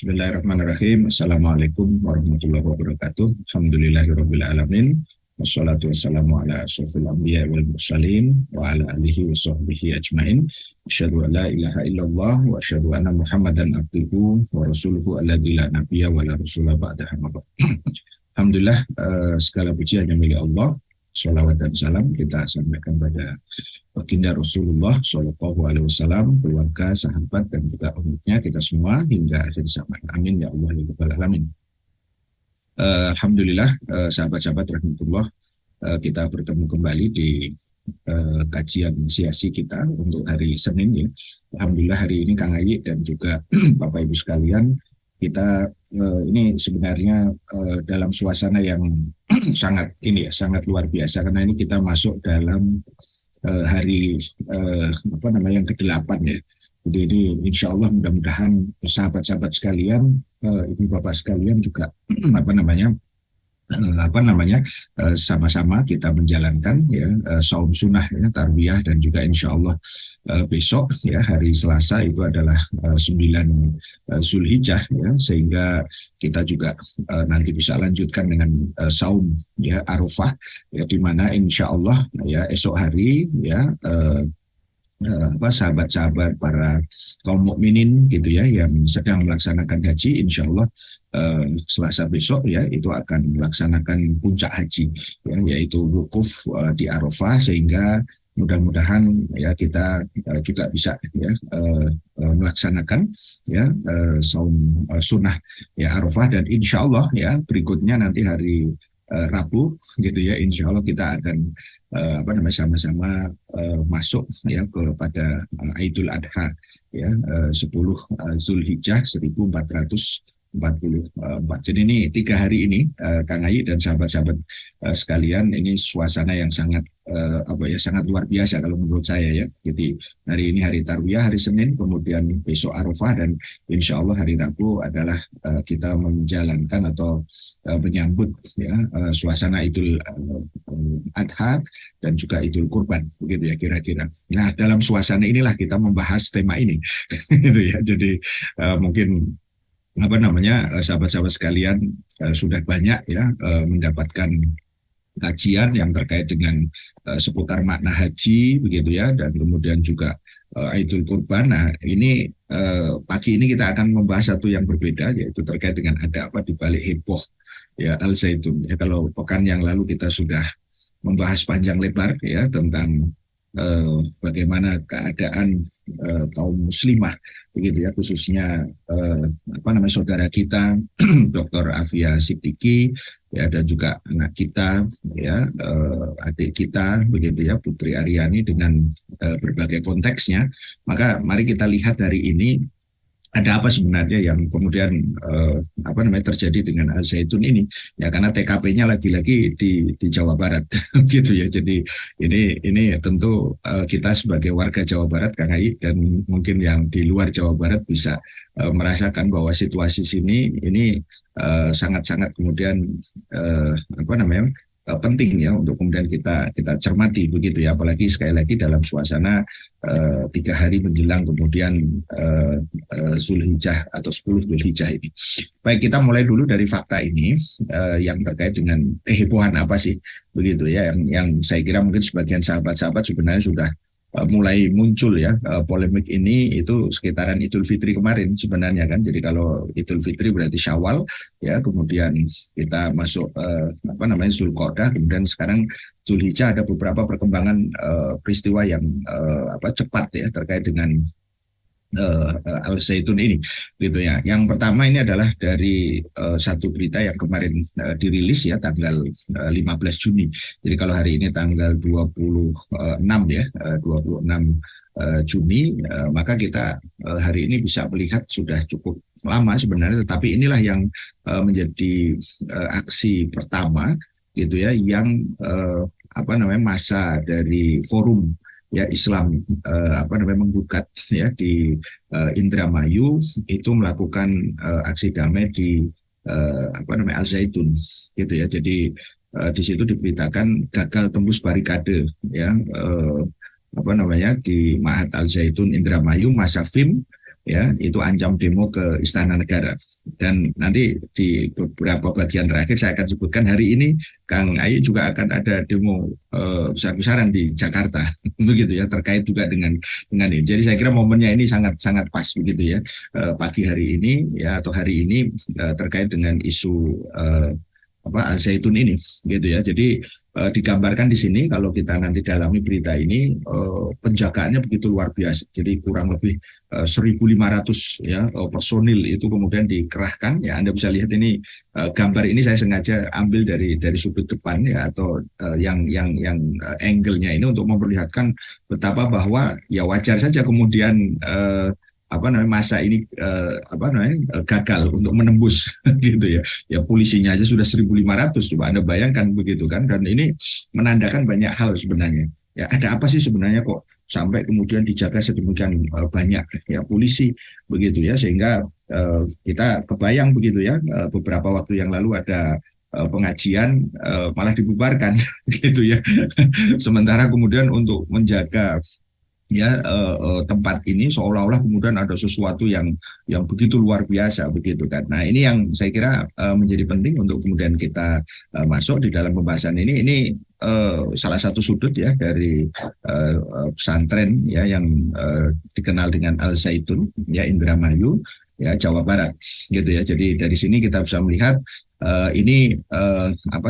Bismillahirrahmanirrahim. Assalamualaikum warahmatullahi wabarakatuh. Alhamdulillahirabbil alamin. Wassalatu wassalamu ala asyrofil anbiya wal mursalin wa ala alihi wa sahbihi ajmain. Asyhadu an la ilaha illallah wa asyhadu anna Muhammadan abduhu wa rasuluhu alladzi la nabiyya wa la rasula ba'dahu. Alhamdulillah, segala puji hanya milik Allah. Shalawat dan salam kita sampaikan pada baginda Rasulullah Shallallahu Alaihi Wasallam, keluarga, sahabat, dan juga umatnya kita semua hingga akhir zaman. Amin ya Allah ya Rabbal Alamin. Alhamdulillah, sahabat-sahabat rahmatullah, kita bertemu kembali di kajian siasi kita untuk hari Senin ya. Alhamdulillah hari ini Kang Ayi dan juga Bapak Ibu sekalian, kita ini sebenarnya dalam suasana yang sangat luar biasa, karena ini kita masuk dalam hari yang ke-8 ya. Jadi ini insya Allah mudah-mudahan sahabat-sahabat sekalian, ibu bapak sekalian juga sama-sama kita menjalankan ya saum sunnah ya, tarbiyah, dan juga insya Allah besok ya hari Selasa itu adalah 9 Zulhijjah ya, sehingga kita juga nanti bisa lanjutkan dengan saum ya Arafah ya, di mana insya Allah ya esok hari ya sahabat-sahabat para kaum mukminin gitu ya yang sedang melaksanakan haji, insya Allah Selasa besok ya itu akan melaksanakan puncak haji ya, yaitu wukuf di Arafah, sehingga mudah-mudahan ya kita juga bisa ya melaksanakan ya saum sunnah ya Arafah, dan insya Allah ya berikutnya nanti hari Rabu gitu ya, insya Allah kita akan sama-sama masuk ya kepada Idul Adha ya 10 Zulhijjah 1444. Jadi ini 3 hari ini Kang Ayi dan sahabat-sahabat sekalian, ini suasana yang sangat sangat luar biasa kalau menurut saya ya. Jadi hari ini hari Tarwiyah, hari Senin, kemudian besok Arafah, dan insya Allah hari Rabu adalah kita menjalankan atau menyambut ya suasana Idul Adha dan juga Idul Kurban, begitu ya kira-kira. Nah, dalam suasana inilah kita membahas tema ini gitu ya. Jadi mungkin sahabat-sahabat sekalian sudah banyak ya mendapatkan kajian yang terkait dengan seputar makna haji begitu ya, dan kemudian juga Idul Kurban. Nah, ini pagi ini kita akan membahas satu yang berbeda, yaitu terkait dengan ada apa di balik heboh ya Al Zaitun. Ya, kalau pekan yang lalu kita sudah membahas panjang lebar ya tentang bagaimana keadaan kaum muslimah begitu ya, khususnya saudara kita Dr. Afia Siddiqi ya, dan juga anak kita ya adik kita begitu ya Putri Aryani, dengan berbagai konteksnya. Maka mari kita lihat hari ini ada apa sebenarnya yang kemudian terjadi dengan Al Zaitun ini ya, karena TKP-nya lagi-lagi di Jawa Barat gitu ya. Jadi ini tentu kita sebagai warga Jawa Barat Kang Ayi, dan mungkin yang di luar Jawa Barat bisa merasakan bahwa situasi sini ini sangat-sangat kemudian penting ya untuk kemudian kita cermati begitu ya, apalagi sekali lagi dalam suasana 3 hari menjelang kemudian Zulhijjah atau 10 Zulhijjah ini. Baik, kita mulai dulu dari fakta ini yang terkait dengan kehebohan apa sih begitu ya, yang saya kira mungkin sebagian sahabat-sahabat sebenarnya sudah mulai muncul ya polemik ini itu sekitaran Idul Fitri kemarin sebenarnya kan. Jadi kalau Idul Fitri berarti Syawal ya, kemudian kita masuk Zulqa'dah, kemudian sekarang Zulhijjah. Ada beberapa perkembangan peristiwa yang cepat ya terkait dengan Al Zaitun ini gitu ya. Yang pertama ini adalah dari satu berita yang kemarin dirilis ya tanggal 15 Juni. Jadi kalau hari ini tanggal 26 ya 26 Juni, maka kita hari ini bisa melihat sudah cukup lama sebenarnya, tetapi inilah yang menjadi aksi pertama gitu ya, yang masa dari forum ya Islam menggugat ya di Indramayu itu melakukan aksi damai di Al Zaitun gitu ya. Jadi di situ diberitakan gagal tembus barikade ya di Ma'had Al Zaitun Indramayu, masa FIM ya itu ancam demo ke Istana Negara. Dan nanti di beberapa bagian terakhir saya akan sebutkan hari ini Kang Ayi juga akan ada demo besar-besaran di Jakarta begitu ya, terkait juga dengan ini. Jadi saya kira momennya ini sangat sangat pas begitu ya, pagi hari ini ya atau hari ini terkait dengan isu Al Zaitun ini gitu ya. Jadi digambarkan di sini kalau kita nanti dalami berita ini, penjagaannya begitu luar biasa. Jadi kurang lebih 1.500 ya personil itu kemudian dikerahkan ya. Anda bisa lihat ini, gambar ini saya sengaja ambil dari sudut depan ya, atau yang angle-nya ini untuk memperlihatkan betapa bahwa ya wajar saja kemudian masa ini gagal untuk menembus gitu ya. Ya polisinya aja sudah 1.500, coba Anda bayangkan begitu kan. Dan ini menandakan banyak hal sebenarnya. Ya ada apa sih sebenarnya kok sampai kemudian dijaga sedemikian banyak ya polisi begitu ya, sehingga kita kebayang begitu ya, beberapa waktu yang lalu ada pengajian malah dibubarkan gitu ya. Sementara kemudian untuk menjaga ya tempat ini seolah-olah kemudian ada sesuatu yang begitu luar biasa begitu kan. Nah ini yang saya kira menjadi penting untuk kemudian kita masuk di dalam pembahasan ini. Ini salah satu sudut ya dari pesantren ya yang dikenal dengan Al Zaitun ya, Indramayu ya, Jawa Barat gitu ya. Jadi dari sini kita bisa melihat ini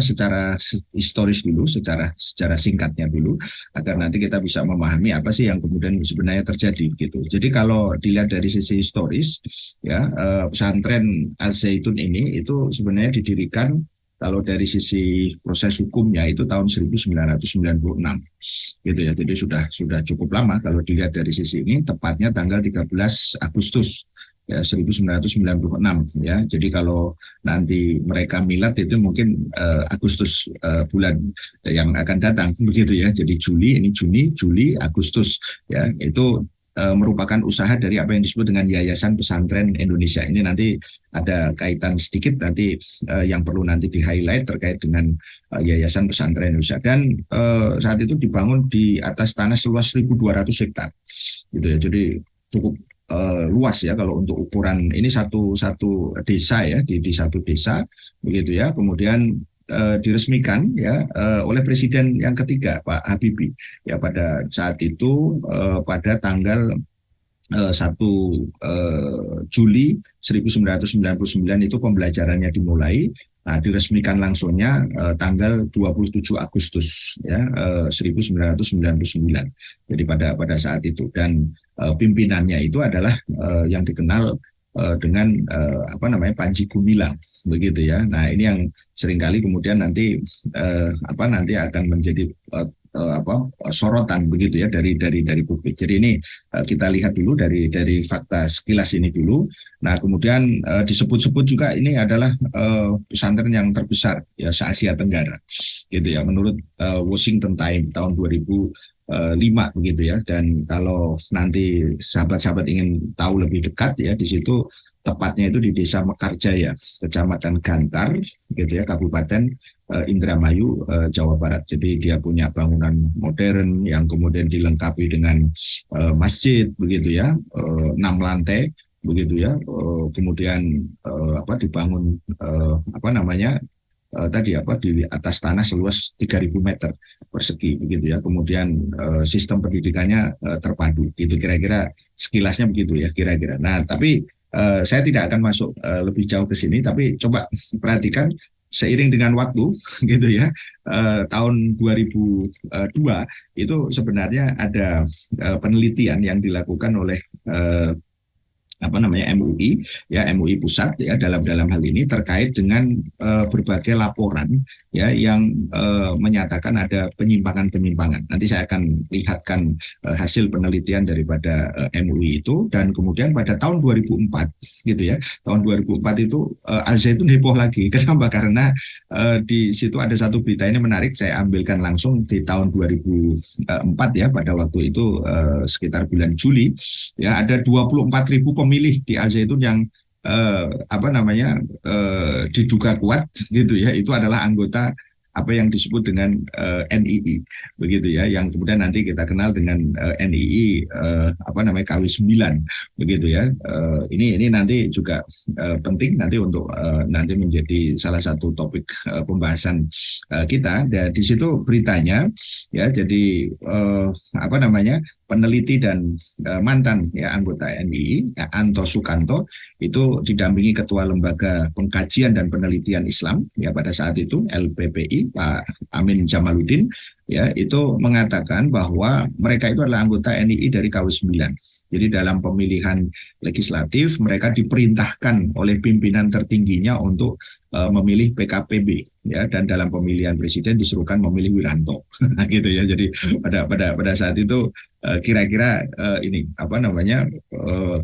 secara historis dulu, secara singkatnya dulu, agar nanti kita bisa memahami apa sih yang kemudian sebenarnya terjadi gitu. Jadi kalau dilihat dari sisi historis ya, pesantren Al Zaitun ini itu sebenarnya didirikan kalau dari sisi proses hukumnya itu tahun 1996 gitu ya. Jadi sudah cukup lama kalau dilihat dari sisi ini, tepatnya tanggal 13 Agustus ya 1996 ya. Jadi kalau nanti mereka milad itu mungkin Agustus bulan yang akan datang begitu ya. Jadi Juli, ini Juni, Juli, Agustus ya, itu merupakan usaha dari apa yang disebut dengan Yayasan Pesantren Indonesia. Ini nanti ada kaitan sedikit nanti yang perlu nanti di-highlight terkait dengan Yayasan Pesantren Indonesia. Dan saat itu dibangun di atas tanah seluas 1.200 hektar gitu ya. Jadi cukup luas ya kalau untuk ukuran ini, satu desa ya, di satu desa begitu ya. Kemudian diresmikan ya oleh Presiden yang ketiga Pak Habibie ya pada saat itu, pada tanggal 1 Juli 1999 itu pembelajarannya dimulai. Nah, diresmikan langsungnya tanggal 27 Agustus ya 1999. Jadi pada saat itu, dan pimpinannya itu adalah yang dikenal dengan Panji Gumilang begitu ya. Nah, ini yang seringkali kemudian nanti nanti akan menjadi sorotan begitu ya dari publik. Jadi ini kita lihat dulu dari fakta sekilas ini dulu. Nah, kemudian disebut-sebut juga ini adalah pesantren yang terbesar ya se-Asia Tenggara gitu ya, menurut Washington Times tahun 2005 begitu ya. Dan kalau nanti sahabat-sahabat ingin tahu lebih dekat ya, di situ tepatnya itu di Desa Mekarjaya, Kecamatan Gantar gitu ya, Kabupaten Indramayu, Jawa Barat. Jadi dia punya bangunan modern yang kemudian dilengkapi dengan masjid begitu ya, 6 lantai begitu ya. Kemudian dibangun di atas tanah seluas 3.000 meter persegi begitu ya. Kemudian sistem pendidikannya terpadu gitu, kira-kira sekilasnya begitu ya kira-kira. Nah, tapi saya tidak akan masuk lebih jauh ke sini, tapi coba perhatikan seiring dengan waktu gitu ya, tahun 2002 itu sebenarnya ada penelitian yang dilakukan oleh MUI ya, MUI Pusat ya, dalam hal ini terkait dengan berbagai laporan ya yang menyatakan ada penyimpangan. Nanti saya akan lihatkan hasil penelitian daripada MUI itu. Dan kemudian pada tahun 2004 gitu ya, tahun 2004 itu Al Zaitun heboh lagi. Kenapa? Karena di situ ada satu berita, ini menarik, saya ambilkan langsung di tahun 2004 ya, pada waktu itu sekitar bulan Juli ya, ada 24.000 pemilih di Al Zaitun yang diduga kuat gitu ya, itu adalah anggota apa yang disebut dengan NII, begitu ya, yang kemudian nanti kita kenal dengan NII apa namanya KW9, begitu ya. Ini nanti juga penting nanti untuk nanti menjadi salah satu topik pembahasan kita. Dan di situ beritanya ya, jadi apa namanya, peneliti dan mantan ya anggota NII ya, Anto Sukanto itu didampingi Ketua Lembaga Pengkajian dan Penelitian Islam ya pada saat itu LPPI Pak Amin Jamaluddin ya, itu mengatakan bahwa mereka itu adalah anggota NII dari KW9. Jadi dalam pemilihan legislatif mereka diperintahkan oleh pimpinan tertingginya untuk memilih PKPB ya, dan dalam pemilihan presiden disuruhkan memilih Wiranto gitu ya. Jadi pada saat itu kira-kira ini apa namanya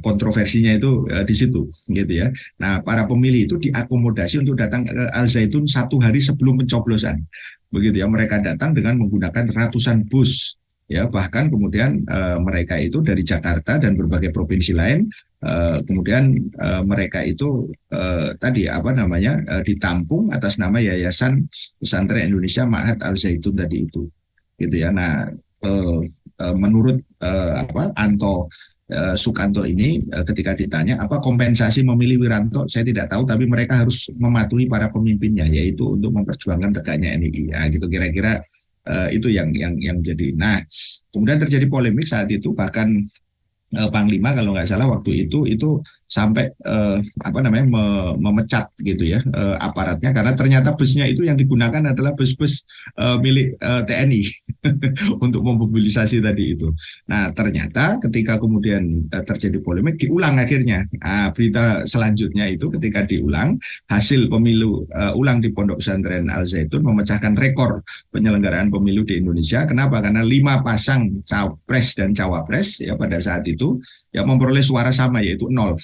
kontroversinya itu di situ gitu ya. Nah, para pemilih itu diakomodasi untuk datang ke Al Zaitun 1 hari sebelum pencoblosan, begitu ya. Mereka datang dengan menggunakan ratusan bus ya, bahkan kemudian mereka itu dari Jakarta dan berbagai provinsi lain. Kemudian mereka itu tadi apa namanya ditampung atas nama Yayasan Pesantren Indonesia Ma'had Al Zaitun tadi itu, gitu ya. Nah, menurut apa Anto Sukanto ini ketika ditanya apa kompensasi memilih Wiranto, saya tidak tahu, tapi mereka harus mematuhi para pemimpinnya, yaitu untuk memperjuangkan tegaknya NII. Nah, gitu kira-kira itu yang jadi. Nah, kemudian terjadi polemik saat itu, bahkan Panglima kalau nggak salah waktu itu sampai apa namanya memecat gitu ya aparatnya, karena ternyata busnya itu yang digunakan adalah bus-bus milik TNI untuk memobilisasi tadi itu. Nah, ternyata ketika kemudian terjadi polemik diulang akhirnya. Nah, berita selanjutnya itu ketika diulang hasil pemilu ulang di Pondok Pesantren Al Zaitun memecahkan rekor penyelenggaraan pemilu di Indonesia. Kenapa? Karena 5 pasang capres dan cawapres ya pada saat itu ya memperoleh suara sama, yaitu 0.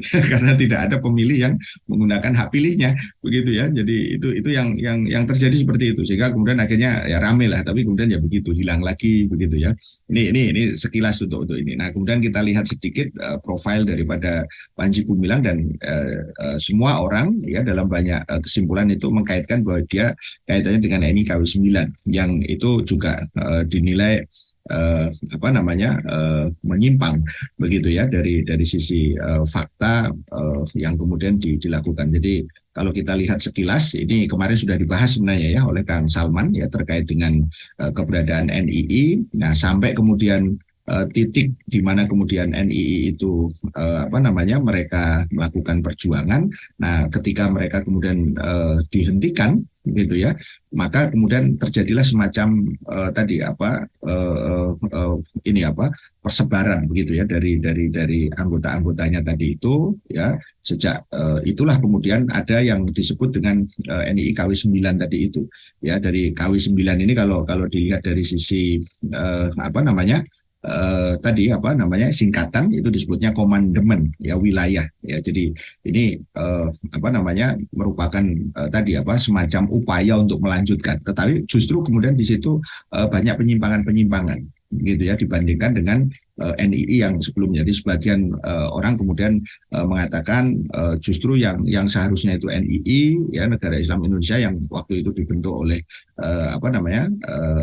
Karena tidak ada pemilih yang menggunakan hak pilihnya, begitu ya. Jadi itu yang terjadi seperti itu, sehingga kemudian akhirnya ya rame lah, tapi kemudian ya begitu hilang lagi, begitu ya. Ini sekilas untuk ini. Nah, kemudian kita lihat sedikit profil daripada Panji Gumilang, dan semua orang ya dalam banyak kesimpulan itu mengkaitkan bahwa dia kaitannya dengan NII KW9 yang itu juga dinilai apa namanya menyimpang, begitu ya, dari sisi fakta yang kemudian dilakukan. Jadi kalau kita lihat sekilas, ini kemarin sudah dibahas sebenarnya ya oleh Kang Salman ya terkait dengan keberadaan NII. Nah, sampai kemudian titik di mana kemudian NII itu apa namanya mereka melakukan perjuangan. Nah, ketika mereka kemudian dihentikan gitu ya, maka kemudian terjadilah semacam tadi apa ini apa persebaran begitu ya dari anggota-anggotanya tadi itu ya. Sejak itulah kemudian ada yang disebut dengan NII KW9 tadi itu ya. Dari KW9 ini kalau dilihat dari sisi apa namanya tadi apa namanya singkatan itu disebutnya komandemen ya wilayah ya. Jadi ini apa namanya merupakan tadi apa semacam upaya untuk melanjutkan, tetapi justru kemudian di situ banyak penyimpangan-penyimpangan gitu ya dibandingkan dengan NII yang sebelumnya. Jadi sebagian orang kemudian mengatakan justru yang seharusnya itu NII ya Negara Islam Indonesia yang waktu itu dibentuk oleh apa namanya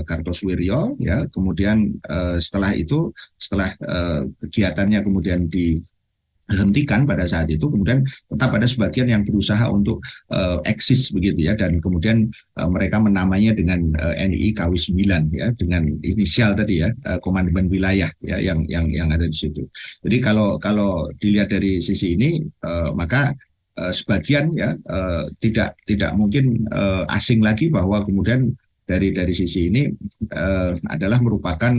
Kartosuwiryo ya, kemudian setelah itu setelah kegiatannya kemudian dihentikan pada saat itu, kemudian tetap ada sebagian yang berusaha untuk eksis begitu ya, dan kemudian mereka menamainya dengan NII KW9 ya, dengan inisial tadi ya komandemen wilayah ya yang ada di situ. Jadi kalau dilihat dari sisi ini maka sebagian ya tidak mungkin asing lagi bahwa kemudian dari sisi ini adalah merupakan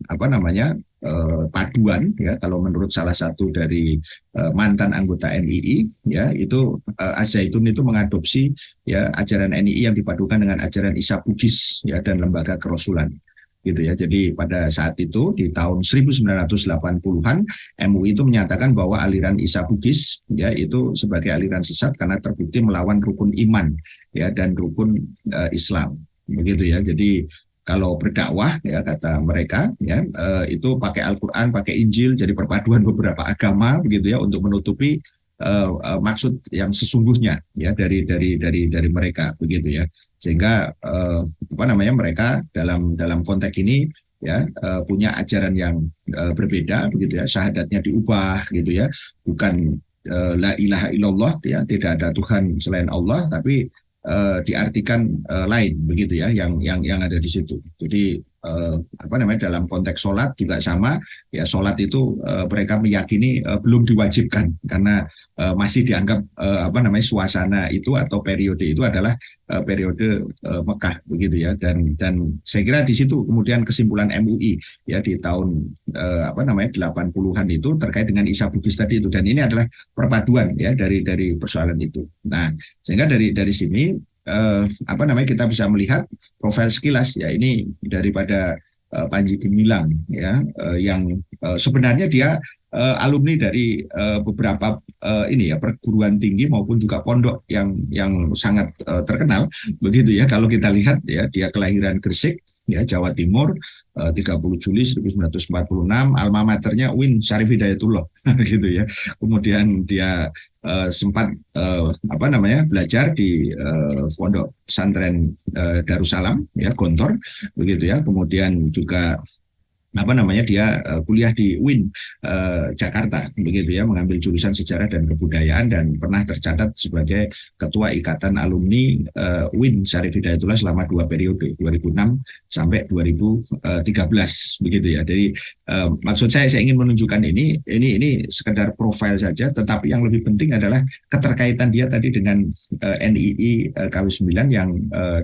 apa namanya paduan ya, kalau menurut salah satu dari mantan anggota NII ya, itu Az-Zaitun itu mengadopsi ya ajaran NII yang dipadukan dengan ajaran Isa Bugis ya dan lembaga kerasulan gitu ya. Jadi pada saat itu di tahun 1980-an MUI itu menyatakan bahwa aliran Isa Bugis ya itu sebagai aliran sesat karena terbukti melawan rukun iman ya dan rukun Islam, begitu ya. Jadi kalau berdakwah ya kata mereka ya itu pakai Al-Qur'an, pakai Injil, jadi perpaduan beberapa agama begitu ya untuk menutupi maksud yang sesungguhnya ya dari mereka begitu ya. Sehingga apa namanya mereka dalam konteks ini ya punya ajaran yang berbeda begitu ya, syahadatnya diubah gitu ya, bukan la ilaha illallah ya, tidak ada Tuhan selain Allah, tapi diartikan lain begitu ya, yang ada di situ. Jadi apa namanya dalam konteks sholat juga sama ya, sholat itu mereka meyakini belum diwajibkan karena masih dianggap apa namanya suasana itu atau periode itu adalah periode Mekah begitu ya, dan saya kira di situ kemudian kesimpulan MUI ya di tahun apa namanya 80-an itu terkait dengan Isa Bugis tadi itu, dan ini adalah perpaduan ya dari persoalan itu. Nah, sehingga dari sini apa namanya kita bisa melihat profil sekilas ya ini daripada Panji Gumilang ya, yang sebenarnya dia alumni dari beberapa ini ya perguruan tinggi maupun juga pondok yang sangat terkenal begitu ya. Kalau kita lihat ya, dia kelahiran Gresik ya, Jawa Timur, 30 Juli 1946, alma maternya UIN Syarif Hidayatullah gitu ya. Kemudian dia sempat apa namanya belajar di pondok pesantren Darussalam ya, Gontor begitu ya. Kemudian juga apa namanya dia kuliah di UIN Jakarta begitu ya, mengambil jurusan sejarah dan kebudayaan, dan pernah tercatat sebagai ketua ikatan alumni UIN Syarif Hidayatullah selama 2 periode 2006 sampai 2013 begitu ya. Jadi maksud saya ingin menunjukkan ini sekedar profil saja, tetapi yang lebih penting adalah keterkaitan dia tadi dengan NII KW9 yang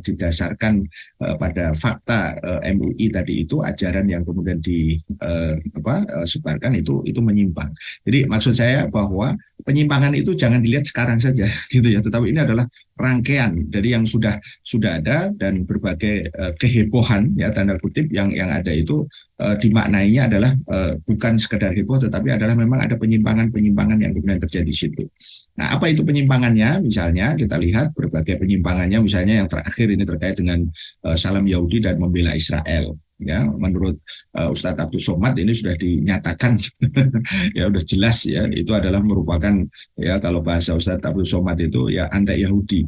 didasarkan pada fakta MUI tadi itu, ajaran yang kemudian sebarkan itu menyimpang. Jadi maksud saya bahwa penyimpangan itu jangan dilihat sekarang saja gitu ya, tetapi ini adalah rangkaian dari yang sudah ada, dan berbagai kehebohan ya tanda kutip yang ada itu dimaknainya adalah bukan sekedar heboh, tetapi adalah memang ada penyimpangan yang kemudian terjadi di situ. Nah, apa itu penyimpangannya? Misalnya kita lihat berbagai penyimpangannya, misalnya yang terakhir ini terkait dengan Salam Yahudi dan membela Israel. Ya, menurut Ustadz Abdul Somad ini sudah dinyatakan ya udah jelas ya, itu adalah merupakan ya, kalau bahasa Ustadz Abdul Somad itu ya anti Yahudi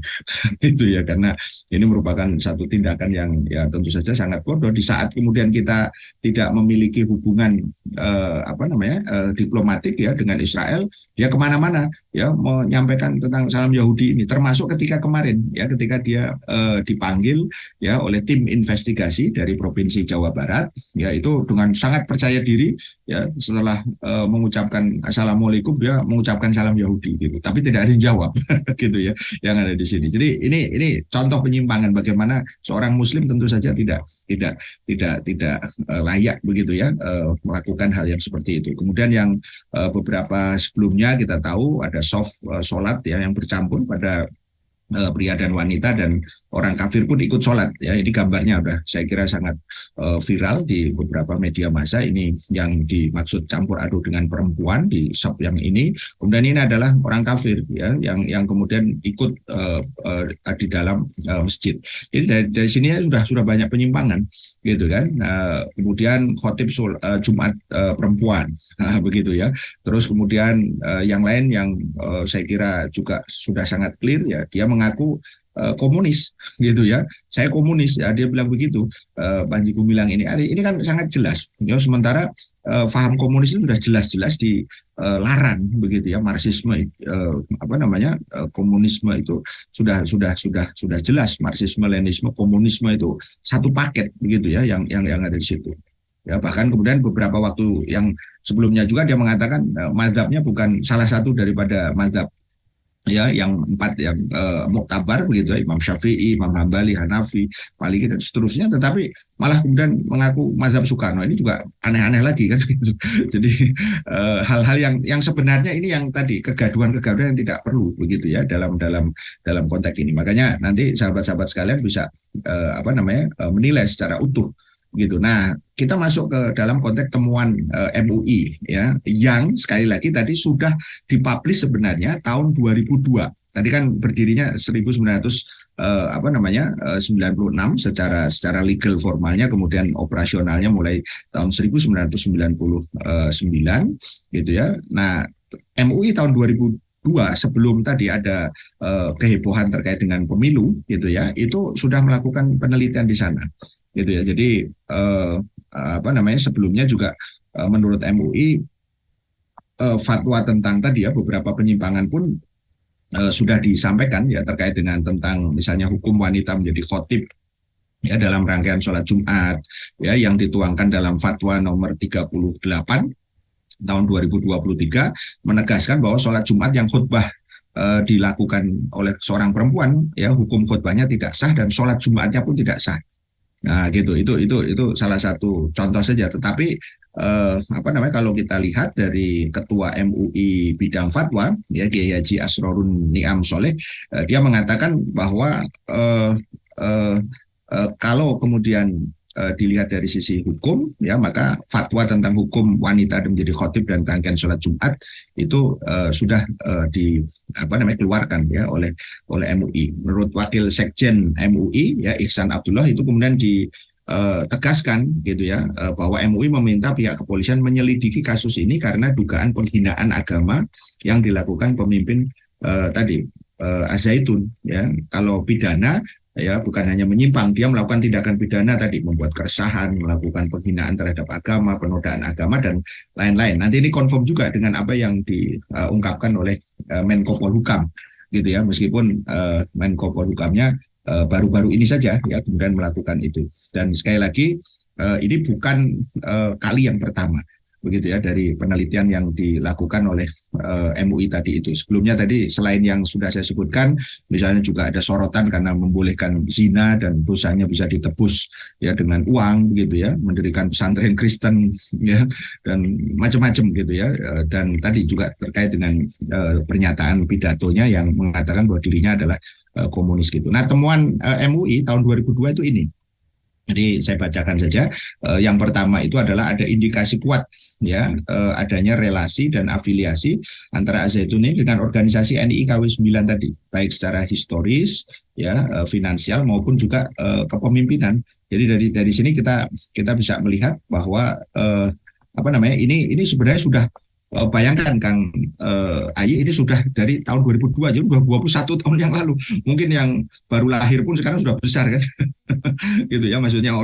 itu ya, karena ini merupakan satu tindakan yang ya tentu saja sangat bodoh di saat kemudian kita tidak memiliki hubungan apa namanya diplomatik ya dengan Israel. Dia kemana-mana ya menyampaikan tentang Salam Yahudi ini, termasuk ketika kemarin ya, ketika dia dipanggil ya oleh tim investigasi dari Provinsi Jawa Barat ya, itu dengan sangat percaya diri ya, setelah mengucapkan Assalamualaikum dia mengucapkan Salam Yahudi gitu, tapi tidak ada yang jawab gitu ya yang ada di sini. Jadi ini contoh penyimpangan bagaimana seorang Muslim tentu saja tidak layak begitu ya melakukan hal yang seperti itu. Kemudian yang beberapa sebelumnya kita tahu ada soft sholat ya, yang bercampur pada pria dan wanita, dan orang kafir pun ikut sholat ya. Ini gambarnya udah saya kira sangat viral di beberapa media massa, ini yang dimaksud campur aduk dengan perempuan di shop yang ini. Kemudian ini adalah orang kafir ya yang kemudian ikut di dalam masjid. Jadi dari sini ya sudah banyak penyimpangan gitu kan. Kemudian khotib Jumat perempuan begitu ya. Terus kemudian yang lain yang saya kira juga sudah sangat clear ya, dia mengaku komunis gitu ya, saya komunis ya, dia bilang begitu. Panji Gumilang ini kan sangat jelas ya, sementara faham komunis itu sudah jelas-jelas dilarang begitu ya. Marxisme apa namanya komunisme itu sudah jelas, Marxisme Leninisme komunisme itu satu paket begitu ya, yang ada di situ ya. Bahkan kemudian beberapa waktu yang sebelumnya juga dia mengatakan mazhabnya bukan salah satu daripada mazhab ya yang 4 yang muktabar begitu ya, Imam Syafi'i, Imam Hambali, Hanafi, Maliki dan seterusnya, tetapi malah kemudian mengaku mazhab Soekarno. Ini juga aneh-aneh lagi kan gitu. Jadi hal-hal yang sebenarnya ini yang tadi kegaduhan-kegaduhan yang tidak perlu begitu ya dalam konteks ini. Makanya nanti sahabat-sahabat sekalian bisa apa namanya menilai secara utuh gitu. Nah, kita masuk ke dalam konteks temuan MUI ya, yang sekali lagi tadi sudah dipublish sebenarnya tahun 2002. Tadi kan berdirinya 1900 apa namanya 96 secara legal formalnya, kemudian operasionalnya mulai tahun 1999 gitu ya. Nah, MUI tahun 2002 2022 sebelum tadi ada kehebohan terkait dengan pemilu gitu ya, itu sudah melakukan penelitian di sana gitu ya. Jadi apa namanya, sebelumnya juga menurut MUI fatwa tentang tadi ya beberapa penyimpangan pun sudah disampaikan ya, terkait dengan tentang misalnya hukum wanita menjadi khotib ya dalam rangkaian sholat Jumat ya, yang dituangkan dalam fatwa nomor 38 tahun 2023 menegaskan bahwa sholat Jumat yang khutbah dilakukan oleh seorang perempuan ya, hukum khutbahnya tidak sah dan sholat Jumatnya pun tidak sah. Nah, gitu. Itu salah satu contoh saja. Tetapi apa namanya, kalau kita lihat dari Ketua MUI bidang fatwa, ya Kiai Haji Asrorun Niam Soleh, dia mengatakan bahwa eh, kalau kemudian dilihat dari sisi hukum, ya maka fatwa tentang hukum wanita menjadi khotib dan rangkaian sholat Jumat itu sudah dikeluarkan ya oleh MUI. Menurut Wakil Sekjen MUI ya Ihsan Abdullah, itu kemudian ditegaskan gitu ya, bahwa MUI meminta pihak kepolisian menyelidiki kasus ini karena dugaan penghinaan agama yang dilakukan pemimpin tadi Az-Zaitun ya. Kalau pidana ya bukan hanya menyimpang, dia melakukan tindakan pidana tadi, membuat keresahan, melakukan penghinaan terhadap agama, penodaan agama dan lain-lain. Nanti ini konform juga dengan apa yang diungkapkan oleh Menko Polhukam gitu ya, meskipun Menko Polhukamnya baru-baru ini saja ya kemudian melakukan itu. Dan sekali lagi ini bukan kali yang pertama begitu ya, dari penelitian yang dilakukan oleh MUI tadi itu. Sebelumnya tadi selain yang sudah saya sebutkan, misalnya juga ada sorotan karena membolehkan zina dan dosanya bisa ditebus ya dengan uang begitu ya, mendirikan pesantren Kristen ya dan macam-macam gitu ya. Dan tadi juga terkait dengan pernyataan pidatonya yang mengatakan bahwa dirinya adalah komunis gitu. Nah, temuan MUI tahun 2002 itu ini. Jadi saya bacakan saja. Yang pertama itu adalah ada indikasi kuat ya adanya relasi dan afiliasi antara Az-Zaitun ini dengan organisasi NII KW 9 tadi, baik secara historis ya, finansial maupun juga kepemimpinan. Jadi dari sini kita bisa melihat bahwa apa namanya, ini sebenarnya sudah bayangkan Kang Ayi, ini sudah dari tahun 2002, jadi sudah 21 tahun yang lalu. Mungkin yang baru lahir pun sekarang sudah besar kan. Gitu ya, maksudnya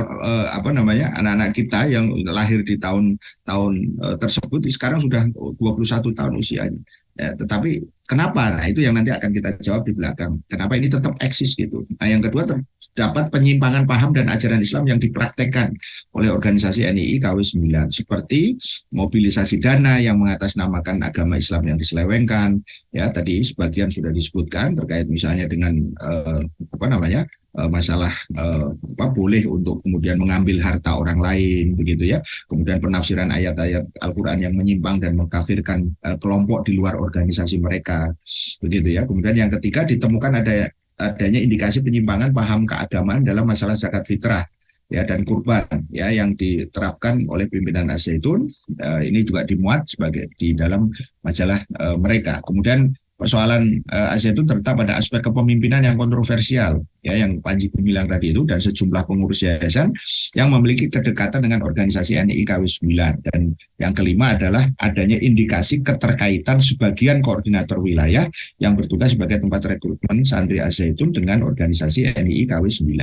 apa namanya, anak-anak kita yang lahir di tahun-tahun tersebut sekarang sudah 21 tahun usianya. Ya, tetapi kenapa? Nah, itu yang nanti akan kita jawab di belakang. Kenapa ini tetap eksis gitu. Nah, yang kedua, terdapat penyimpangan paham dan ajaran Islam yang dipraktekkan oleh organisasi NII KW 9 seperti mobilisasi dana yang mengatasnamakan agama Islam yang diselewengkan. Ya, tadi sebagian sudah disebutkan terkait misalnya dengan apa namanya, masalah boleh untuk kemudian mengambil harta orang lain begitu ya, kemudian penafsiran ayat-ayat Al-Quran yang menyimpang dan mengkafirkan kelompok di luar organisasi mereka begitu ya. Kemudian yang ketiga, ditemukan adanya indikasi penyimpangan paham keagamaan dalam masalah zakat fitrah ya dan kurban ya yang diterapkan oleh pimpinan Az-Zaitun. Ini juga dimuat sebagai di dalam majalah mereka. Kemudian persoalan Az-Zaitun terletak pada aspek kepemimpinan yang kontroversial ya, yang Panji Gumilang tadi itu, dan sejumlah pengurus yayasan yang memiliki kedekatan dengan organisasi NII KW 9. Dan yang kelima adalah adanya indikasi keterkaitan sebagian koordinator wilayah yang bertugas sebagai tempat rekrutmen santri Az-Zaitun dengan organisasi NII KW 9.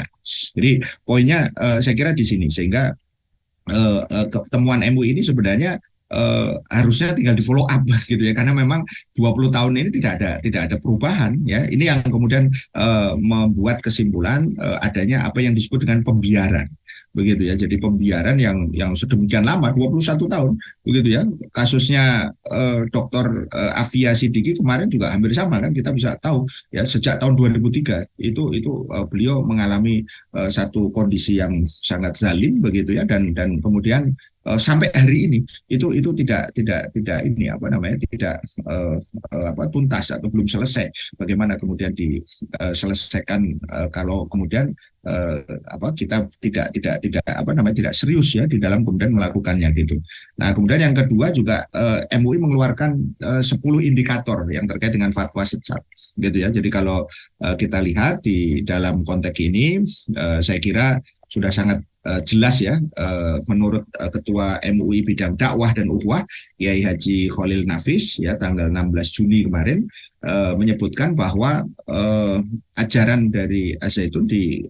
Jadi poinnya saya kira di sini, sehingga temuan MUI ini sebenarnya harusnya tinggal di follow up gitu ya, karena memang 20 tahun ini tidak ada perubahan ya. Ini yang kemudian membuat kesimpulan adanya apa yang disebut dengan pembiaran begitu ya. Jadi pembiaran yang sedemikian lama, 21 tahun begitu ya. Kasusnya Dr. Afia Siddiqi kemarin juga hampir sama kan, kita bisa tahu ya, sejak tahun 2003 itu beliau mengalami satu kondisi yang sangat zalim begitu ya, dan kemudian sampai hari ini itu tidak ini apa namanya, tidak tuntas atau belum selesai. Bagaimana kemudian diselesaikan kalau kemudian kita tidak apa namanya, tidak serius ya di dalam kemudian melakukannya gitu. Nah, kemudian yang kedua juga MUI mengeluarkan 10 indikator yang terkait dengan fatwa sesat gitu ya. Jadi kalau kita lihat di dalam konteks ini saya kira sudah sangat jelas ya, menurut Ketua MUI bidang dakwah dan ukhuwah Kiai Haji Khalil Nafis ya tanggal 16 Juni kemarin menyebutkan bahwa ajaran dari Al-Zaitun di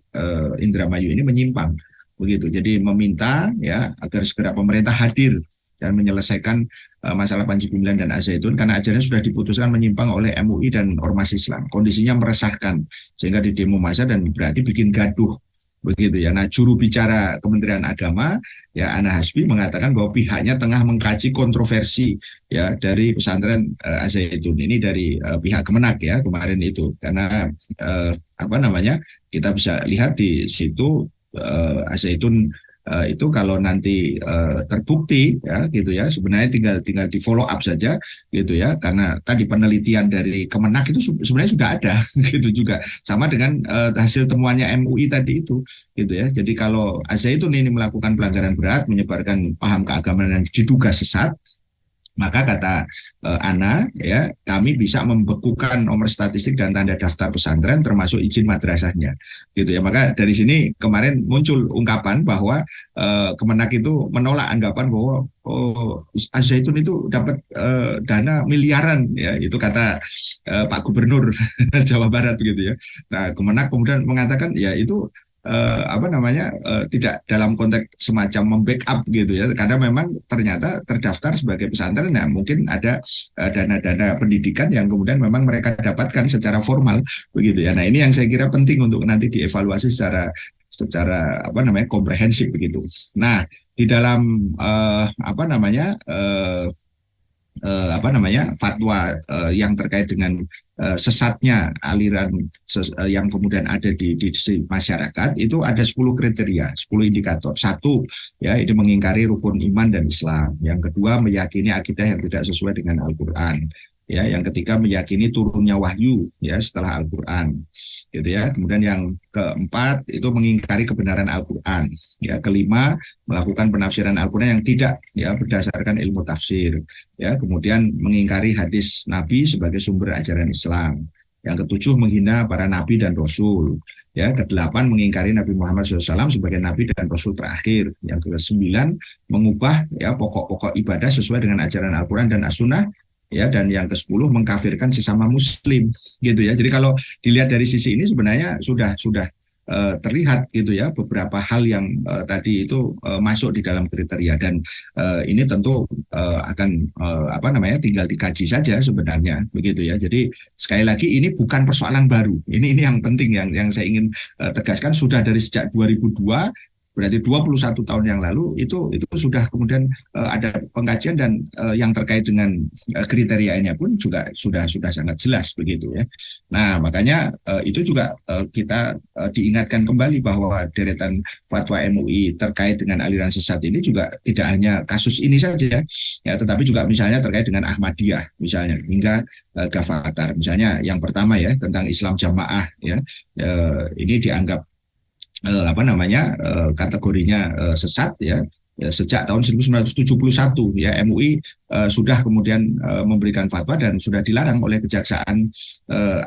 Indramayu ini menyimpang begitu. Jadi meminta ya agar segera pemerintah hadir dan menyelesaikan masalah Panji Gumilang dan Al-Zaitun karena ajarannya sudah diputuskan menyimpang oleh MUI dan Ormas Islam. Kondisinya meresahkan sehingga di demo massa dan berarti bikin gaduh begitu ya. Nah, juru bicara Kementerian Agama ya Ana Hasbi mengatakan bahwa pihaknya tengah mengkaji kontroversi ya dari pesantren Al-Zaitun ini dari pihak Kemenak ya kemarin itu karena apa namanya kita bisa lihat di situ Al-Zaitun itu kalau nanti terbukti ya gitu ya sebenarnya tinggal di follow up saja gitu ya karena tadi penelitian dari Kemenak itu sebenarnya sudah ada gitu juga sama dengan hasil temuannya MUI tadi itu gitu ya. Jadi kalau Al-Zaitun ini melakukan pelanggaran berat menyebarkan paham keagamaan yang diduga sesat maka kata Ana ya kami bisa membekukan nomor statistik dan tanda daftar pesantren termasuk izin madrasahnya gitu ya. Maka dari sini kemarin muncul ungkapan bahwa Kemenak itu menolak anggapan bahwa Al-Zaitun itu dapat dana miliaran ya itu kata Pak Gubernur Jawa Barat gitu ya. Nah Kemenak kemudian mengatakan ya itu apa namanya tidak dalam konteks semacam membackup gitu ya karena memang ternyata terdaftar sebagai pesantren ya mungkin ada dana-dana pendidikan yang kemudian memang mereka dapatkan secara formal begitu ya. Nah ini yang saya kira penting untuk nanti dievaluasi secara apa namanya komprehensif begitu. Nah di dalam apa namanya fatwa yang terkait dengan sesatnya aliran yang kemudian ada di masyarakat itu ada 10 kriteria, 10 indikator. Satu, ya ini mengingkari rukun iman dan Islam. Yang kedua, meyakini akidah yang tidak sesuai dengan Al-Qur'an. Ya, yang ketiga meyakini turunnya wahyu ya setelah Al-Qur'an. Gitu ya. Kemudian yang keempat itu mengingkari kebenaran Al-Qur'an. Ya, kelima melakukan penafsiran Al-Qur'an yang tidak ya berdasarkan ilmu tafsir. Ya, kemudian mengingkari hadis Nabi sebagai sumber ajaran Islam. Yang ketujuh menghina para nabi dan rasul. Ya, kedelapan mengingkari Nabi Muhammad SAW sebagai nabi dan rasul terakhir. Yang kesembilan mengubah ya pokok-pokok ibadah sesuai dengan ajaran Al-Qur'an dan As-Sunnah. Ya, dan yang ke-10 mengkafirkan sesama muslim gitu ya. Jadi kalau dilihat dari sisi ini sebenarnya sudah terlihat gitu ya beberapa hal yang tadi itu masuk di dalam kriteria dan ini tentu akan apa namanya tinggal dikaji saja sebenarnya begitu ya. Jadi sekali lagi ini bukan persoalan baru. Ini yang penting yang saya ingin tegaskan sudah dari sejak 2002 berarti 21 tahun yang lalu itu sudah kemudian ada pengkajian dan yang terkait dengan kriterianya pun juga sudah sangat jelas begitu ya. Nah makanya itu juga kita diingatkan kembali bahwa deretan fatwa MUI terkait dengan aliran sesat ini juga tidak hanya kasus ini saja ya, tetapi juga misalnya terkait dengan Ahmadiyah misalnya hingga Ghafatar misalnya yang pertama ya tentang Islam Jamaah ya ini dianggap apa namanya kategorinya sesat ya sejak tahun 1971 ya MUI sudah kemudian memberikan fatwa dan sudah dilarang oleh Kejaksaan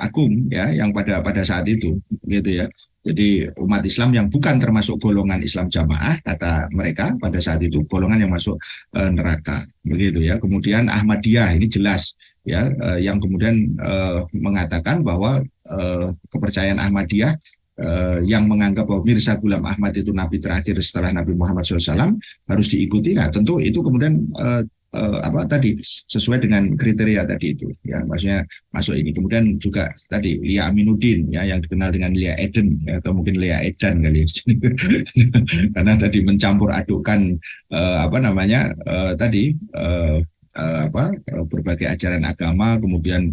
Agung ya yang pada saat itu gitu ya. Jadi umat Islam yang bukan termasuk golongan Islam Jamaah kata mereka pada saat itu golongan yang masuk neraka begitu ya. Kemudian Ahmadiyah ini jelas ya yang kemudian mengatakan bahwa kepercayaan Ahmadiyah yang menganggap bahwa Mirza Ghulam Ahmad itu nabi terakhir setelah Nabi Muhammad SAW harus diikuti. Nah tentu itu kemudian apa tadi sesuai dengan kriteria tadi itu ya maksudnya masuk ini. Kemudian juga tadi Lia Aminuddin ya yang dikenal dengan Lia Eden ya, atau mungkin Lia Edan kali ya. Karena tadi mencampur adukan apa namanya tadi berbagai ajaran agama kemudian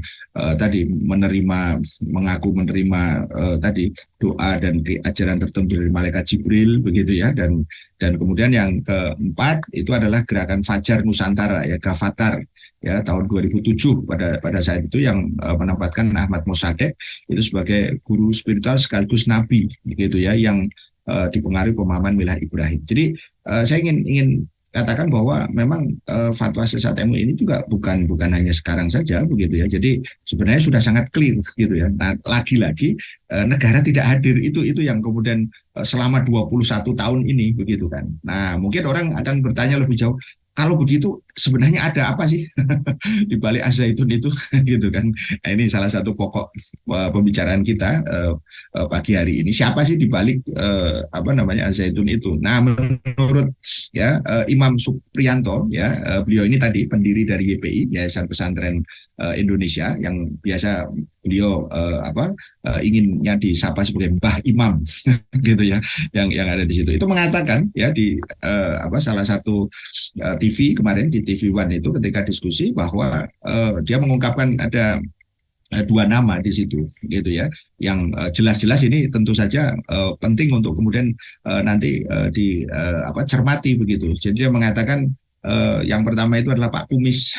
tadi mengaku menerima tadi doa dan ajaran tertentu dari malaikat Jibril begitu ya dan kemudian yang keempat itu adalah gerakan Fajar Nusantara ya Ghafatar ya tahun 2007 pada saat itu yang menempatkan Ahmad Mossadegh itu sebagai guru spiritual sekaligus nabi gitu ya yang dipengaruhi pemahaman Milah Ibrahim. Jadi saya ingin katakan bahwa memang fatwa sesat MUI ini juga bukan bukan hanya sekarang saja begitu ya. Jadi sebenarnya sudah sangat clear gitu ya. Nah, lagi-lagi negara tidak hadir itu yang kemudian selama 21 tahun ini begitu kan. Nah, mungkin orang akan bertanya lebih jauh, kalau begitu sebenarnya ada apa sih di balik Az-Zaitun itu gitu kan. Nah, ini salah satu pokok pembicaraan kita pagi hari ini. Siapa sih di balik apa namanya Az-Zaitun itu? Nah, menurut ya Imam Supriyanto ya, beliau ini tadi pendiri dari YPI, Yayasan Pesantren Indonesia, yang biasa beliau inginnya disapa sebagai Mbah Imam gitu ya, yang ada di situ. Itu mengatakan ya di salah satu TV kemarin di TV One itu ketika diskusi bahwa dia mengungkapkan ada dua nama di situ gitu ya, yang jelas-jelas ini tentu saja penting untuk kemudian nanti cermati begitu. Jadi dia mengatakan yang pertama itu adalah Pak Kumis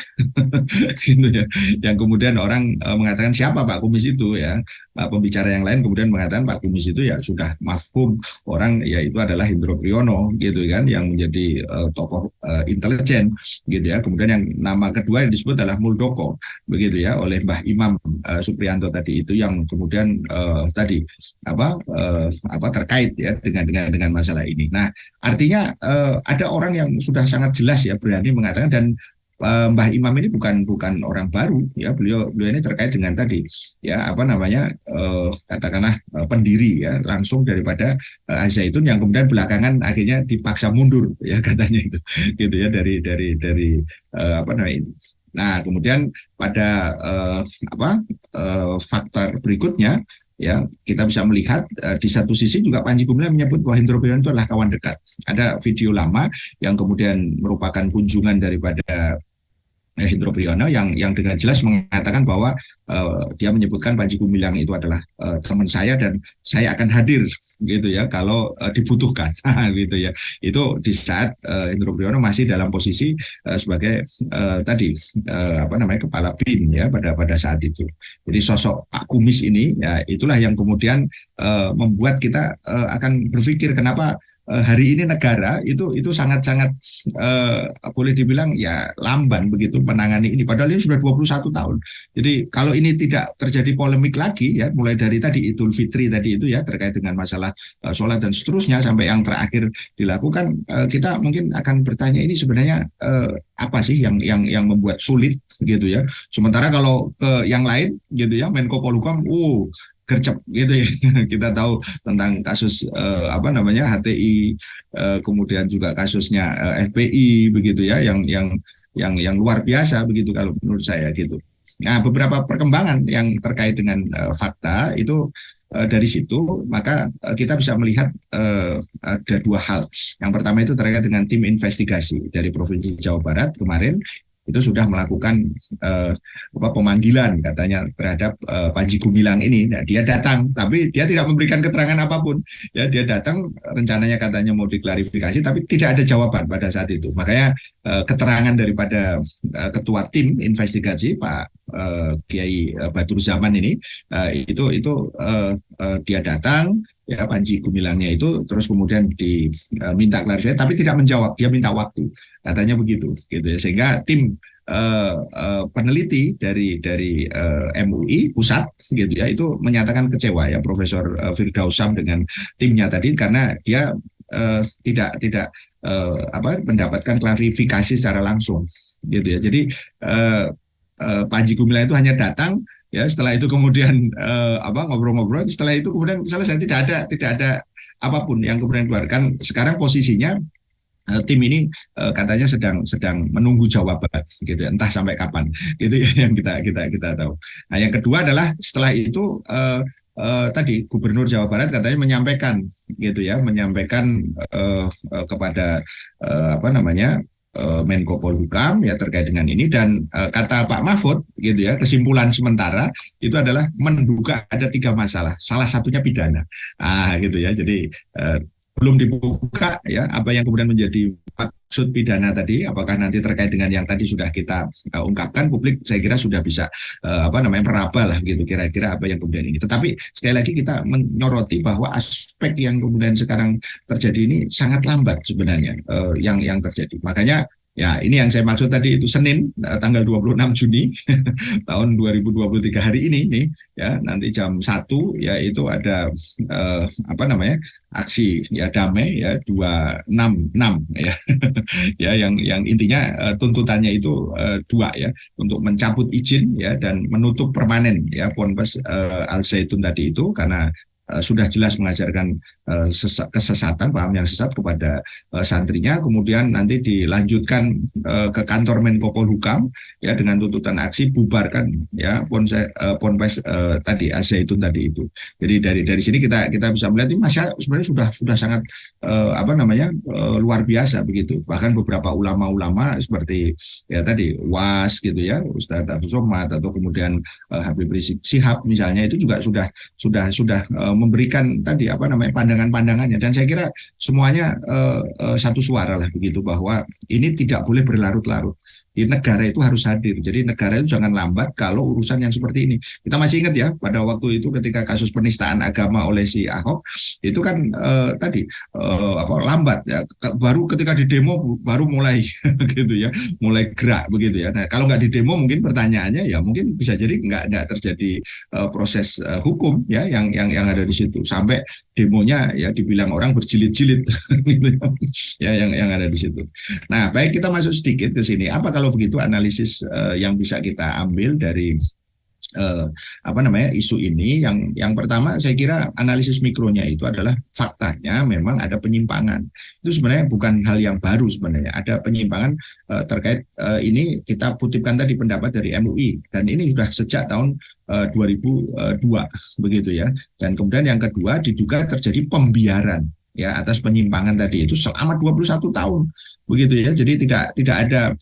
gitu ya, yang kemudian orang mengatakan siapa Pak Kumis itu ya. Pembicara yang lain kemudian mengatakan Pak Kumis itu ya sudah mafhum orang, yaitu adalah Hendro Priyono gitu kan, yang menjadi tokoh intelijen gitu ya. Kemudian yang nama kedua yang disebut adalah Muldoko begitu ya, oleh Mbah Imam Supriyanto tadi, itu yang kemudian tadi terkait ya dengan masalah ini. Nah, artinya ada orang yang sudah sangat jelas ya berani mengatakan, dan Mbah Imam ini bukan orang baru ya, beliau ini terkait dengan tadi ya katakanlah pendiri ya langsung daripada Az-Zaitun, yang kemudian belakangan akhirnya dipaksa mundur ya katanya itu gitu ya dari ini. Nah, kemudian pada faktor berikutnya ya, kita bisa melihat di satu sisi juga Panji Gumilang menyebut bahwa Hendro Priyono itu adalah kawan dekat. Ada video lama yang kemudian merupakan kunjungan daripada Hendro Priyono yang dengan jelas mengatakan bahwa dia menyebutkan Panji Gumilang itu adalah teman saya dan saya akan hadir gitu ya kalau dibutuhkan gitu ya. Itu di saat Hendro Priyono masih dalam posisi sebagai kepala BIN ya pada saat itu. Jadi sosok Pak Kumis ini ya itulah yang kemudian membuat kita akan berpikir kenapa hari ini negara itu sangat-sangat boleh dibilang ya lamban begitu menangani ini, padahal ini sudah 21 tahun. Jadi kalau ini tidak terjadi polemik lagi ya, mulai dari tadi Idul Fitri tadi itu ya terkait dengan masalah sholat dan seterusnya sampai yang terakhir dilakukan, kita mungkin akan bertanya ini sebenarnya apa sih yang membuat sulit gitu ya. Sementara kalau ke yang lain gitu ya, Menko Polhukam gercep gitu ya. Kita tahu tentang kasus HTI, kemudian juga kasusnya FPI begitu ya, yang luar biasa begitu kalau menurut saya gitu. Nah, beberapa perkembangan yang terkait dengan fakta itu dari situ maka kita bisa melihat ada dua hal. Yang pertama itu terkait dengan tim investigasi dari Provinsi Jawa Barat kemarin itu sudah melakukan pemanggilan katanya terhadap Panji Gumilang ini. Nah, dia datang, tapi dia tidak memberikan keterangan apapun. Ya, dia datang rencananya katanya mau diklarifikasi, tapi tidak ada jawaban pada saat itu. Makanya keterangan daripada ketua tim investigasi Pak Kiai Badur Zaman ini itu dia datang ya, Panji Gumilangnya itu terus kemudian diminta klarifikasi tapi tidak menjawab, dia minta waktu katanya begitu gitu ya, sehingga tim peneliti dari MUI pusat gitu ya itu menyatakan kecewa ya, Profesor Firdausam dengan timnya tadi, karena dia tidak mendapatkan klarifikasi secara langsung gitu ya. Jadi Panji Gumilang itu hanya datang ya, setelah itu kemudian ngobrol-ngobrol, setelah itu kemudian selesai, tidak ada apapun yang kemudian keluarkan. Sekarang posisinya tim ini katanya sedang menunggu jawaban gitu ya, entah sampai kapan gitu ya, yang kita tahu. Nah, yang kedua adalah setelah itu tadi Gubernur Jawa Barat katanya menyampaikan kepada Menko Polhukam ya terkait dengan ini, dan kata Pak Mahfud gitu ya, kesimpulan sementara itu adalah menduga ada 3 masalah, salah satunya pidana. Gitu ya. Jadi belum dibuka ya apa yang kemudian menjadi fakta maksud pidana tadi, apakah nanti terkait dengan yang tadi sudah kita ungkapkan, publik saya kira sudah bisa apa namanya meraba lah gitu kira-kira apa yang kemudian ini. Tetapi sekali lagi kita menyoroti bahwa aspek yang kemudian sekarang terjadi ini sangat lambat sebenarnya yang terjadi. Makanya ya ini yang saya maksud tadi itu Senin tanggal 26 Juni tahun 2023 hari ini nih ya nanti jam 1 ya itu ada apa namanya aksi ya damai ya 266 ya ya yang intinya tuntutannya itu dua ya untuk mencabut izin ya dan menutup permanen ya Ponpes Al Zaitun tadi itu karena sudah jelas mengajarkan kesesatan, paham yang sesat kepada santrinya, kemudian nanti dilanjutkan ke kantor Menko Polhukam ya dengan tuntutan aksi bubarkan ya Ponpes tadi Al Zaitun tadi itu. Jadi dari sini kita bisa melihat ini masyarakat sebenarnya sudah sangat apa namanya luar biasa begitu. Bahkan beberapa ulama-ulama seperti ya tadi Was gitu ya, Ustadz Abdul Somad atau kemudian Habib Rizik Sihab misalnya itu juga sudah memberikan tadi apa namanya pandangan-pandangannya dan saya kira semuanya satu suara lah begitu bahwa ini tidak boleh berlarut-larut. Di negara itu harus hadir. Jadi negara itu jangan lambat kalau urusan yang seperti ini. Kita masih ingat ya pada waktu itu ketika kasus penistaan agama oleh si Ahok itu kan tadi apa lambat ya. Baru ketika di demo baru mulai gitu ya, mulai gerak begitu ya. Nah kalau nggak di demo mungkin pertanyaannya ya mungkin bisa jadi nggak terjadi proses hukum ya yang ada di situ sampai demonya ya dibilang orang berjilid-jilid gitu ya yang ada di situ. Nah, baik kita masuk sedikit ke sini. Apa kalau begitu analisis yang bisa kita ambil dari apa namanya isu ini yang pertama saya kira analisis mikronya itu adalah faktanya memang ada penyimpangan. Itu sebenarnya bukan hal yang baru sebenarnya. Ada penyimpangan terkait ini kita kutipkan tadi pendapat dari MUI dan ini sudah sejak tahun 2002 begitu ya. Dan kemudian yang kedua diduga terjadi pembiaran ya atas penyimpangan tadi itu selama 21 tahun begitu ya. Jadi tidak ada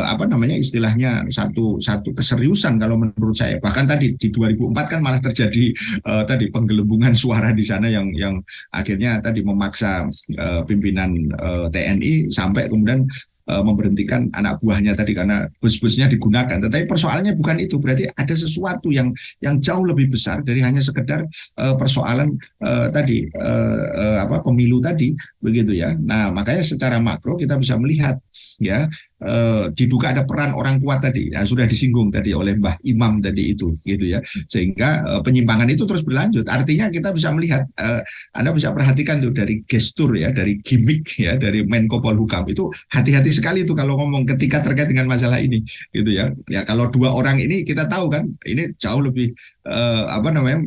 apa namanya istilahnya satu keseriusan kalau menurut saya. Bahkan tadi di 2004 kan malah terjadi tadi penggelembungan suara di sana yang akhirnya tadi memaksa pimpinan TNI sampai kemudian memberhentikan anak buahnya tadi karena bus-busnya digunakan. Tetapi persoalannya bukan itu. Berarti ada sesuatu yang jauh lebih besar dari hanya sekedar persoalan tadi apa pemilu tadi begitu ya. Nah, makanya secara makro kita bisa melihat ya diduga ada peran orang kuat tadi ya, sudah disinggung tadi oleh Mbah Imam tadi itu gitu ya sehingga penyimpangan itu terus berlanjut artinya kita bisa melihat Anda bisa perhatikan tuh dari gestur ya dari gimmick ya dari Menko Polhukam itu hati-hati sekali itu kalau ngomong ketika terkait dengan masalah ini gitu ya kalau dua orang ini kita tahu kan ini jauh lebih apa namanya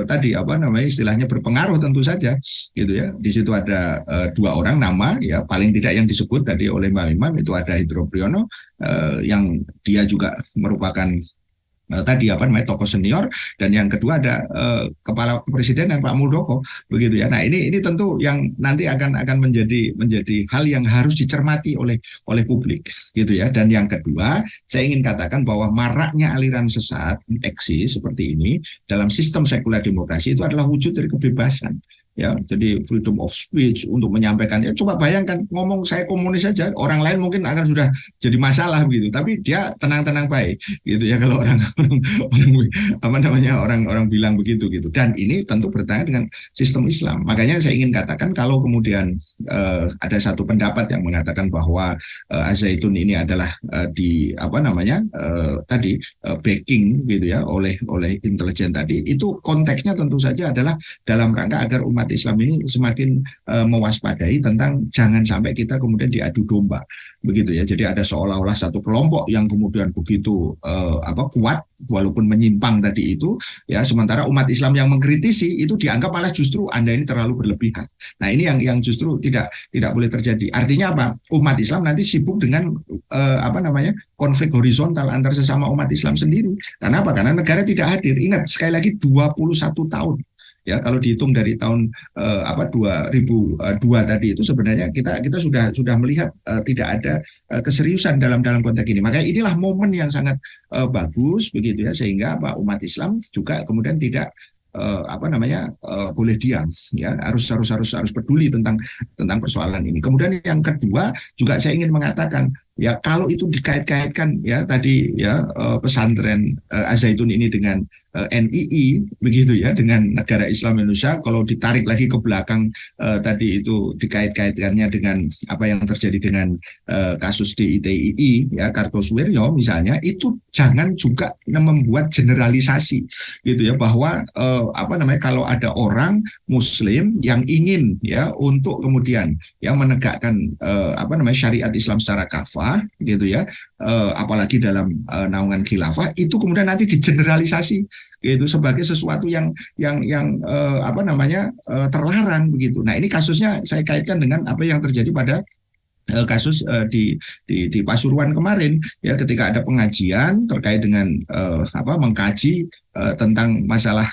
tadi apa namanya istilahnya berpengaruh tentu saja gitu ya di situ ada dua orang nama ya paling tidak yang disebut tadi oleh Mbak Imam itu ada Hidro Priyono yang dia juga merupakan tadi apa namanya tokoh senior dan yang kedua ada kepala presiden dan Pak Muldoko begitu ya. Nah ini tentu yang nanti akan menjadi hal yang harus dicermati oleh publik gitu ya. Dan yang kedua saya ingin katakan bahwa maraknya aliran sesat eksis seperti ini dalam sistem sekuler demokrasi itu adalah wujud dari kebebasan. Ya, jadi freedom of speech untuk menyampaikan. Ya, coba bayangkan ngomong saya komunis saja, orang lain mungkin akan sudah jadi masalah begitu. Tapi dia tenang-tenang baik, gitu ya. Kalau orang apa namanya orang bilang begitu gitu. Dan ini tentu bertentangan dengan sistem Islam. Makanya saya ingin katakan kalau kemudian ada satu pendapat yang mengatakan bahwa Al Zaitun ini adalah di apa namanya tadi backing gitu ya oleh intelijen tadi. Itu konteksnya tentu saja adalah dalam rangka agar umat Islam ini semakin mewaspadai tentang jangan sampai kita kemudian diadu domba begitu ya. Jadi ada seolah-olah satu kelompok yang kemudian begitu apa kuat walaupun menyimpang tadi itu ya sementara umat Islam yang mengkritisi itu dianggap malah justru Anda ini terlalu berlebihan. Nah, ini yang justru tidak boleh terjadi. Artinya apa? Umat Islam nanti sibuk dengan apa namanya? Konflik horizontal antar sesama umat Islam sendiri. Karena apa? Karena negara tidak hadir. Ingat sekali lagi 21 tahun. Ya, kalau dihitung dari tahun apa 2002 tadi itu sebenarnya kita sudah melihat tidak ada keseriusan dalam konteks ini. Makanya inilah momen yang sangat bagus begitu ya sehingga apa umat Islam juga kemudian tidak apa namanya boleh diam, ya harus peduli tentang persoalan ini. Kemudian yang kedua juga saya ingin mengatakan, ya kalau itu dikait-kaitkan ya tadi ya pesantren Al-Zaitun ini dengan NII begitu ya, dengan negara Islam Indonesia, kalau ditarik lagi ke belakang tadi itu dikait-kaitkannya dengan apa yang terjadi dengan kasus DITII ya, Kartosuwiryo misalnya, itu jangan juga membuat generalisasi gitu ya, bahwa apa namanya, kalau ada orang Muslim yang ingin ya untuk kemudian ya menegakkan apa namanya syariat Islam secara kafah gitu ya, apalagi dalam naungan khilafah, itu kemudian nanti digeneralisasi gitu sebagai sesuatu yang apa namanya terlarang begitu. Nah, ini kasusnya saya kaitkan dengan apa yang terjadi pada kasus di Pasuruan kemarin ya, ketika ada pengajian terkait dengan apa mengkaji tentang masalah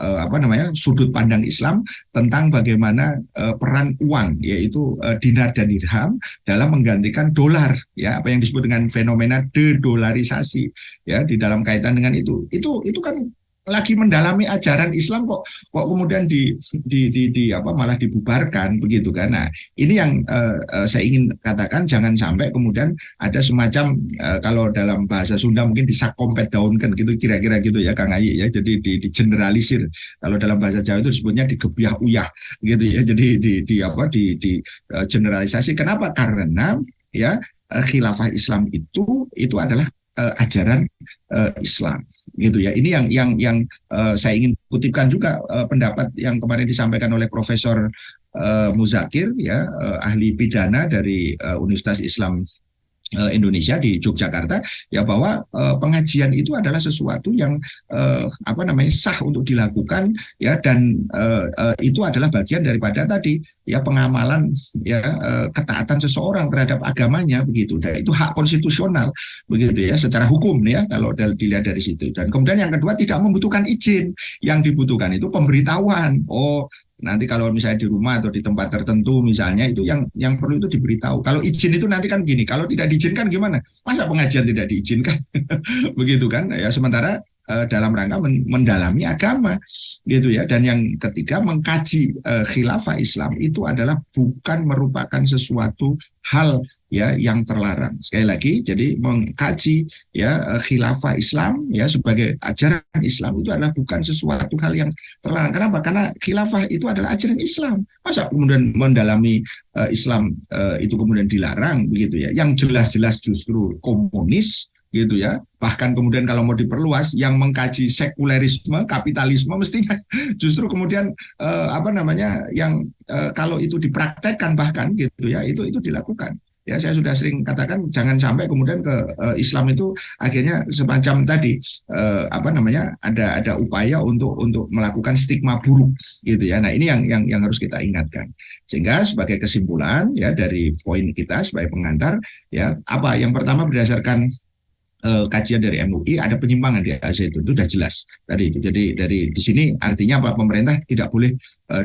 apa namanya sudut pandang Islam tentang bagaimana peran uang, yaitu dinar dan dirham dalam menggantikan dolar ya, apa yang disebut dengan fenomena dedolarisasi ya, di dalam kaitan dengan itu kan lagi mendalami ajaran Islam, kok kemudian di apa malah dibubarkan begitu kan. Nah, ini yang saya ingin katakan, jangan sampai kemudian ada semacam kalau dalam bahasa Sunda mungkin disakompet daunkan gitu, kira-kira gitu ya Kang Ayi ya. Jadi di generalisir. Kalau dalam bahasa Jawa itu disebutnya digebiah uyah gitu ya. Jadi di generalisasi. Kenapa? Karena ya khilafah Islam itu adalah ajaran Islam gitu ya. Ini yang saya ingin kutipkan juga pendapat yang kemarin disampaikan oleh Profesor Muzakir ya, ahli pidana dari Universitas Islam Indonesia di Yogyakarta ya, bahwa pengajian itu adalah sesuatu yang apa namanya sah untuk dilakukan ya, dan itu adalah bagian daripada tadi ya pengamalan ya ketaatan seseorang terhadap agamanya begitu, dan itu hak konstitusional begitu ya secara hukum ya kalau dilihat dari situ. Dan kemudian yang kedua, tidak membutuhkan izin, yang dibutuhkan itu pemberitahuan. Oh, nanti kalau misalnya di rumah atau di tempat tertentu misalnya, itu yang perlu itu diberitahu. Kalau izin itu nanti kan gini, kalau tidak diizinkan gimana? Masa pengajian tidak diizinkan? Begitu kan? Ya, sementara dalam rangka mendalami agama gitu ya. Dan yang ketiga, mengkaji khilafah Islam itu adalah bukan merupakan sesuatu hal ya yang terlarang. Sekali lagi, jadi mengkaji ya khilafah Islam ya sebagai ajaran Islam itu adalah bukan sesuatu hal yang terlarang. Kenapa? Karena khilafah itu adalah ajaran Islam. Masa kemudian mendalami Islam itu kemudian dilarang begitu ya? Yang jelas-jelas justru komunis gitu ya. Bahkan kemudian kalau mau diperluas, yang mengkaji sekulerisme, kapitalisme, mestinya justru kemudian apa namanya yang kalau itu dipraktekkan bahkan gitu ya, itu dilakukan. Ya, saya sudah sering katakan, jangan sampai kemudian ke Islam itu akhirnya semacam tadi apa namanya ada upaya untuk melakukan stigma buruk gitu ya. Nah, ini yang harus kita ingatkan. Sehingga sebagai kesimpulan ya dari poin kita sebagai pengantar ya, apa yang pertama, berdasarkan kajian dari MUI ada penyimpangan di Al-Zaitun, itu sudah jelas tadi itu. Jadi dari di sini artinya apa? Pemerintah tidak boleh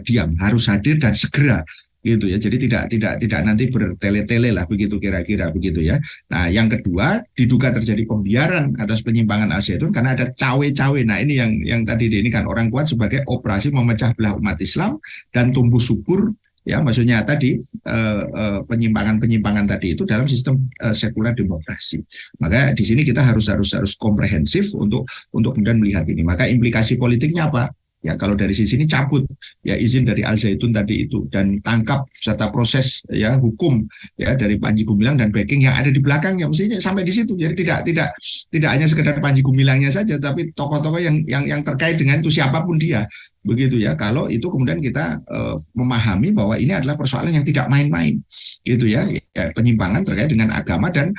diam, harus hadir dan segera gitu ya. Jadi tidak nanti bertele-tele lah begitu, kira-kira begitu ya. Nah, yang kedua, diduga terjadi pembiaran atas penyimpangan Al-Zaitun karena ada cawe-cawe. Nah, ini yang tadi ini kan orang kuat sebagai operasi memecah belah umat Islam dan tumbuh subur ya, maksudnya tadi penyimpangan tadi itu dalam sistem sekuler demokrasi. Maka di sini kita harus komprehensif untuk kemudian melihat ini. Maka implikasi politiknya apa? Ya, kalau dari sisi ini cabut ya izin dari Al-Zaitun tadi itu, dan tangkap serta proses ya hukum ya dari Panji Gumilang dan backing yang ada di belakangnya, mestinya sampai di situ. Jadi tidak hanya sekedar Panji Gumilangnya saja, tapi tokoh-tokoh yang terkait dengan itu, siapapun dia begitu ya. Kalau itu kemudian kita memahami bahwa ini adalah persoalan yang tidak main-main gitu ya, penyimpangan terkait dengan agama dan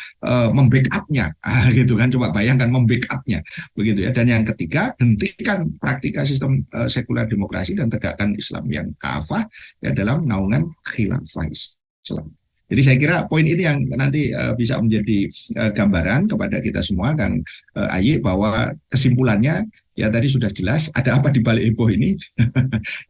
membackupnya gitu kan. Coba bayangkan membackupnya begitu ya. Dan yang ketiga, hentikan praktika sistem sekuler demokrasi dan tegakkan Islam yang kafah ya dalam naungan khilafah Islam. Jadi saya kira poin ini yang nanti bisa menjadi gambaran kepada kita semua, Kang Ayi, bahwa kesimpulannya ya tadi sudah jelas ada apa di balik heboh ini.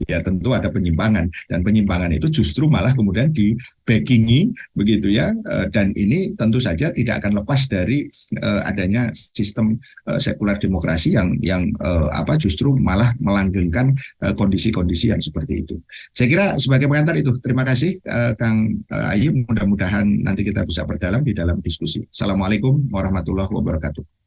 Ya tentu ada penyimpangan, dan penyimpangan itu justru malah kemudian di backingi begitu ya. Dan ini tentu saja tidak akan lepas dari adanya sistem sekular demokrasi yang apa justru malah melanggengkan kondisi-kondisi yang seperti itu. Saya kira sebagai pengantar itu, terima kasih Kang Ayu, mudah-mudahan nanti kita bisa berdalam di dalam diskusi. Assalamualaikum warahmatullahi wabarakatuh.